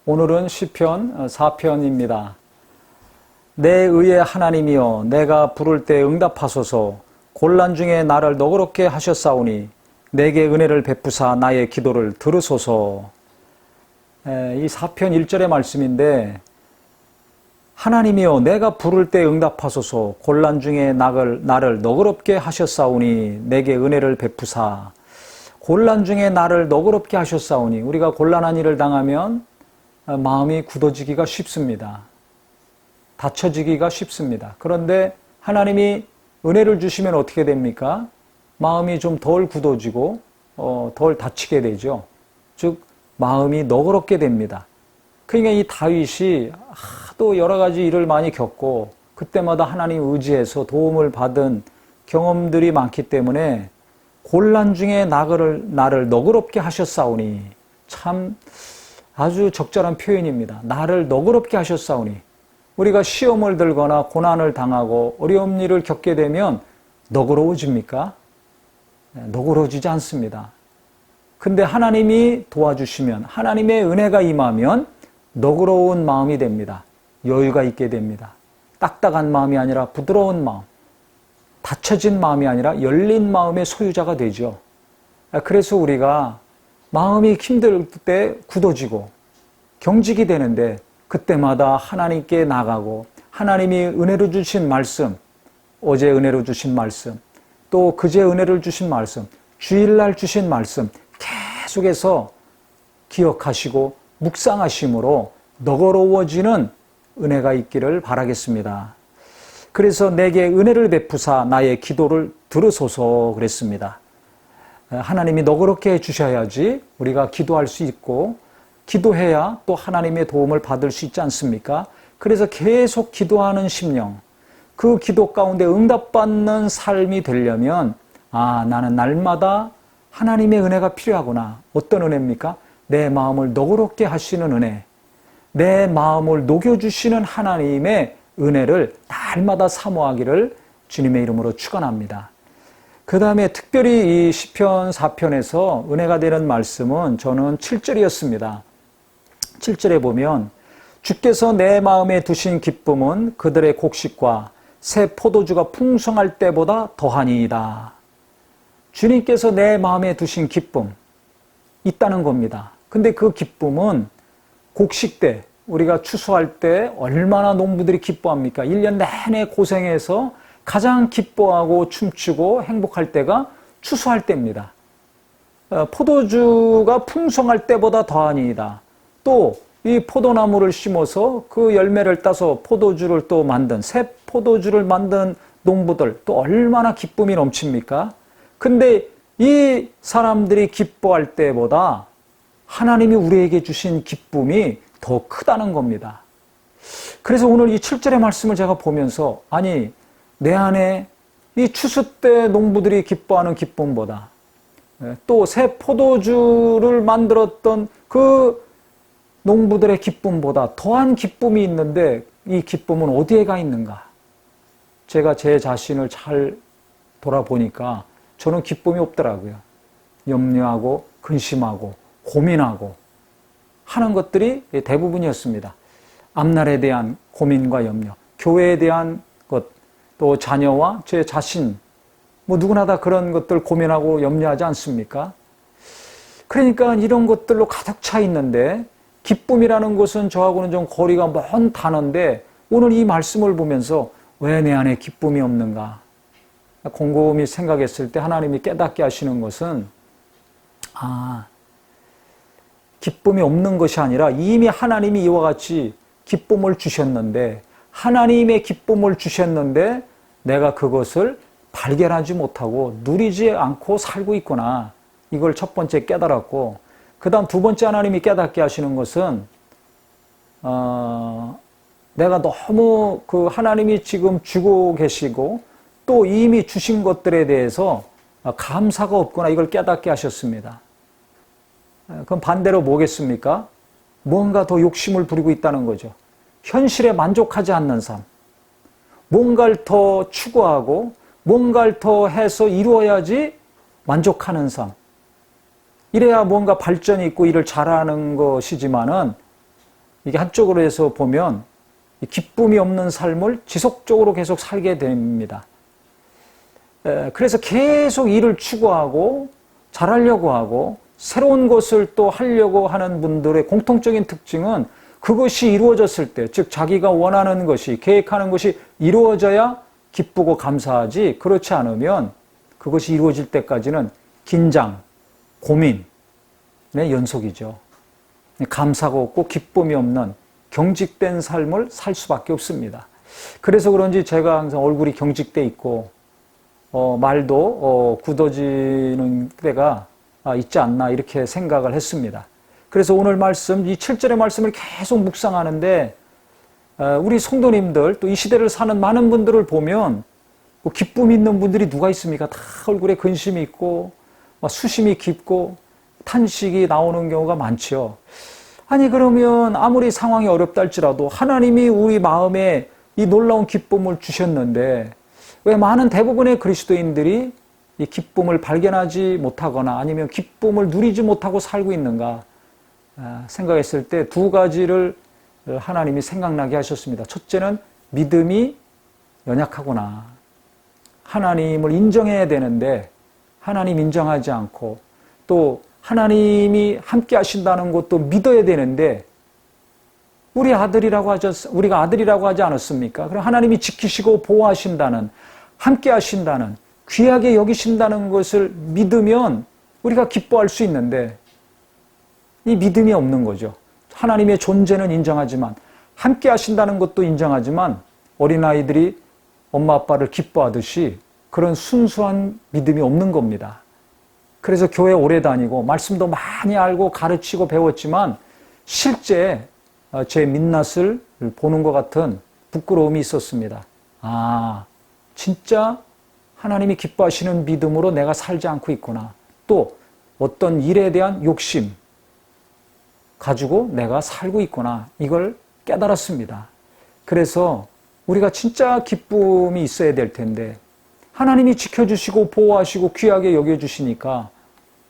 오늘은 시편 4편입니다. 내 의의 하나님이여 내가 부를 때 응답하소서. 곤란 중에 나를 너그럽게 하셨사오니 내게 은혜를 베푸사 나의 기도를 들으소서. 이 4편 1절의 말씀인데, 하나님이여 내가 부를 때 응답하소서. 곤란 중에 나를 너그럽게 하셨사오니 내게 은혜를 베푸사. 곤란 중에 나를 너그럽게 하셨사오니, 우리가 곤란한 일을 당하면 마음이 굳어지기가 쉽습니다. 다쳐지기가 쉽습니다. 그런데 하나님이 은혜를 주시면 어떻게 됩니까? 마음이 좀 덜 굳어지고 덜 다치게 되죠. 즉 마음이 너그럽게 됩니다. 그러니까 이 다윗이 하도 여러 가지 일을 많이 겪고 그때마다 하나님 의지해서 도움을 받은 경험들이 많기 때문에 곤란 중에 나를 너그럽게 하셨사오니, 참 아주 적절한 표현입니다. 나를 너그럽게 하셨사오니. 우리가 시험을 들거나 고난을 당하고 어려운 일을 겪게 되면 너그러워집니까? 너그러워지지 않습니다. 근데 하나님이 도와주시면, 하나님의 은혜가 임하면 너그러운 마음이 됩니다. 여유가 있게 됩니다. 딱딱한 마음이 아니라 부드러운 마음, 닫혀진 마음이 아니라 열린 마음의 소유자가 되죠. 그래서 우리가 마음이 힘들 때 굳어지고 경직이 되는데, 그때마다 하나님께 나가고 하나님이 은혜로 주신 말씀, 어제 은혜로 주신 말씀, 또 그제 은혜를 주신 말씀, 주일날 주신 말씀 계속해서 기억하시고 묵상하심으로 너그러워지는 은혜가 있기를 바라겠습니다. 그래서 내게 은혜를 베푸사 나의 기도를 들으소서 그랬습니다. 하나님이 너그럽게 해주셔야지 우리가 기도할 수 있고, 기도해야 또 하나님의 도움을 받을 수 있지 않습니까? 그래서 계속 기도하는 심령, 그 기도 가운데 응답받는 삶이 되려면, 나는 날마다 하나님의 은혜가 필요하구나. 어떤 은혜입니까? 내 마음을 너그럽게 하시는 은혜, 내 마음을 녹여주시는 하나님의 은혜를 날마다 사모하기를 주님의 이름으로 축원합니다. 그 다음에 특별히 이 시편 4편에서 은혜가 되는 말씀은 저는 7절이었습니다. 7절에 보면, 주께서 내 마음에 두신 기쁨은 그들의 곡식과 새 포도주가 풍성할 때보다 더하니이다. 주님께서 내 마음에 두신 기쁨 있다는 겁니다. 근데 그 기쁨은 곡식 때, 우리가 추수할 때 얼마나 농부들이 기뻐합니까? 1년 내내 고생해서 가장 기뻐하고 춤추고 행복할 때가 추수할 때입니다. 포도주가 풍성할 때보다 더하니이다. 또 이 포도나무를 심어서 그 열매를 따서 포도주를 또 만든, 새 포도주를 만든 농부들 또 얼마나 기쁨이 넘칩니까? 근데 이 사람들이 기뻐할 때보다 하나님이 우리에게 주신 기쁨이 더 크다는 겁니다. 그래서 오늘 이 7절의 말씀을 제가 보면서, 아니 내 안에 이 추수 때 농부들이 기뻐하는 기쁨보다, 또 새 포도주를 만들었던 그 농부들의 기쁨보다 더한 기쁨이 있는데, 이 기쁨은 어디에 가 있는가? 제가 제 자신을 잘 돌아보니까 저는 기쁨이 없더라고요. 염려하고 근심하고 고민하고 하는 것들이 대부분이었습니다. 앞날에 대한 고민과 염려, 교회에 대한 것, 또 자녀와 제 자신, 누구나 다 그런 것들 고민하고 염려하지 않습니까? 그러니까 이런 것들로 가득 차 있는데, 기쁨이라는 것은 저하고는 좀 거리가 먼 단어인데, 오늘 이 말씀을 보면서 왜 내 안에 기쁨이 없는가 곰곰이 생각했을 때 하나님이 깨닫게 하시는 것은, 기쁨이 없는 것이 아니라 이미 하나님이 이와 같이 기쁨을 주셨는데, 하나님의 기쁨을 주셨는데 내가 그것을 발견하지 못하고 누리지 않고 살고 있구나. 이걸 첫 번째 깨달았고, 그 다음 두 번째 하나님이 깨닫게 하시는 것은, 내가 너무 그 하나님이 지금 주고 계시고 또 이미 주신 것들에 대해서 감사가 없구나. 이걸 깨닫게 하셨습니다. 그럼 반대로 뭐겠습니까? 뭔가 더 욕심을 부리고 있다는 거죠. 현실에 만족하지 않는 삶, 뭔가를 더 추구하고 뭔가를 더 해서 이루어야지 만족하는 삶, 이래야 뭔가 발전이 있고 일을 잘하는 것이지만은 이게 한쪽으로 해서 보면 기쁨이 없는 삶을 지속적으로 계속 살게 됩니다. 그래서 계속 일을 추구하고 잘하려고 하고 새로운 것을 또 하려고 하는 분들의 공통적인 특징은 그것이 이루어졌을 때, 즉 자기가 원하는 것이, 계획하는 것이 이루어져야 기쁘고 감사하지, 그렇지 않으면 그것이 이루어질 때까지는 긴장, 고민의 연속이죠. 감사가 없고 기쁨이 없는 경직된 삶을 살 수밖에 없습니다. 그래서 그런지 제가 항상 얼굴이 경직돼 있고 말도 굳어지는 때가 있지 않나 이렇게 생각을 했습니다. 그래서 오늘 말씀, 이 7절의 말씀을 계속 묵상하는데 우리 성도님들 또 이 시대를 사는 많은 분들을 보면 기쁨이 있는 분들이 누가 있습니까? 다 얼굴에 근심이 있고 수심이 깊고 탄식이 나오는 경우가 많죠. 아니 그러면 아무리 상황이 어렵다 할지라도 하나님이 우리 마음에 이 놀라운 기쁨을 주셨는데 왜 많은 대부분의 그리스도인들이 이 기쁨을 발견하지 못하거나 아니면 기쁨을 누리지 못하고 살고 있는가 생각했을 때 두 가지를 하나님이 생각나게 하셨습니다. 첫째는 믿음이 연약하구나. 하나님을 인정해야 되는데 하나님 인정하지 않고 또 하나님이 함께 하신다는 것도 믿어야 되는데 우리가 아들이라고 하지 않았습니까? 그럼 하나님이 지키시고 보호하신다는, 함께 하신다는, 귀하게 여기신다는 것을 믿으면 우리가 기뻐할 수 있는데 이 믿음이 없는 거죠. 하나님의 존재는 인정하지만 함께 하신다는 것도 인정하지만 어린아이들이 엄마 아빠를 기뻐하듯이 그런 순수한 믿음이 없는 겁니다. 그래서 교회 오래 다니고 말씀도 많이 알고 가르치고 배웠지만 실제 제 민낯을 보는 것 같은 부끄러움이 있었습니다. 아, 진짜 하나님이 기뻐하시는 믿음으로 내가 살지 않고 있구나. 또 어떤 일에 대한 욕심 가지고 내가 살고 있구나. 이걸 깨달았습니다. 그래서 우리가 진짜 기쁨이 있어야 될 텐데 하나님이 지켜주시고 보호하시고 귀하게 여겨주시니까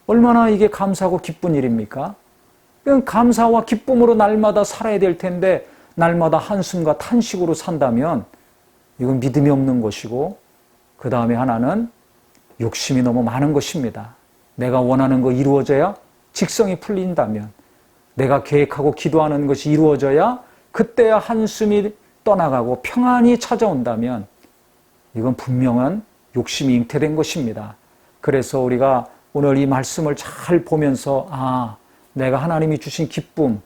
얼마나 이게 감사하고 기쁜 일입니까? 그냥 감사와 기쁨으로 날마다 살아야 될 텐데 날마다 한숨과 탄식으로 산다면 이건 믿음이 없는 것이고 그 다음에 하나는 욕심이 너무 많은 것입니다. 내가 원하는 거 이루어져야 직성이 풀린다면 내가 계획하고 기도하는 것이 이루어져야 그때야 한숨이 떠나가고 평안이 찾아온다면 이건 분명한 욕심이 잉태된 것입니다. 그래서 우리가 오늘 이 말씀을 잘 보면서 내가 하나님이 주신 기쁨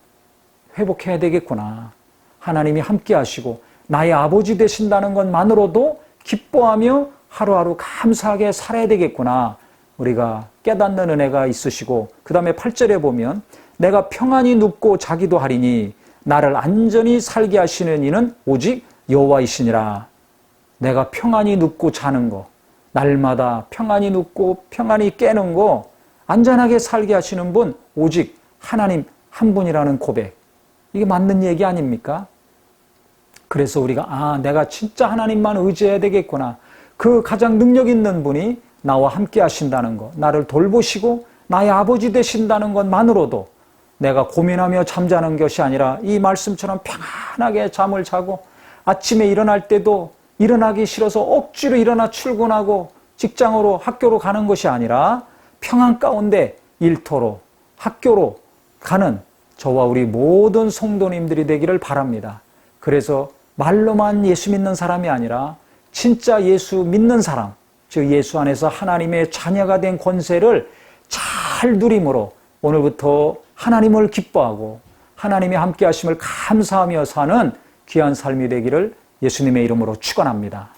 회복해야 되겠구나. 하나님이 함께 하시고 나의 아버지 되신다는 것만으로도 기뻐하며 하루하루 감사하게 살아야 되겠구나. 우리가 깨닫는 은혜가 있으시고 그 다음에 8절에 보면 내가 평안히 눕고 자기도 하리니 나를 안전히 살게 하시는 이는 오직 여호와이시니라. 내가 평안히 눕고 자는 거, 날마다 평안히 눕고 평안히 깨는 거, 안전하게 살게 하시는 분 오직 하나님 한 분이라는 고백. 이게 맞는 얘기 아닙니까? 그래서 우리가 내가 진짜 하나님만 의지해야 되겠구나. 그 가장 능력 있는 분이 나와 함께 하신다는 것, 나를 돌보시고 나의 아버지 되신다는 것만으로도 내가 고민하며 잠자는 것이 아니라 이 말씀처럼 평안하게 잠을 자고 아침에 일어날 때도 일어나기 싫어서 억지로 일어나 출근하고 직장으로 학교로 가는 것이 아니라 평안 가운데 일터로 학교로 가는 저와 우리 모든 성도님들이 되기를 바랍니다. 그래서 말로만 예수 믿는 사람이 아니라 진짜 예수 믿는 사람, 즉 예수 안에서 하나님의 자녀가 된 권세를 잘 누림으로 오늘부터 하나님을 기뻐하고 하나님의 함께 하심을 감사하며 사는 귀한 삶이 되기를 예수님의 이름으로 축원합니다.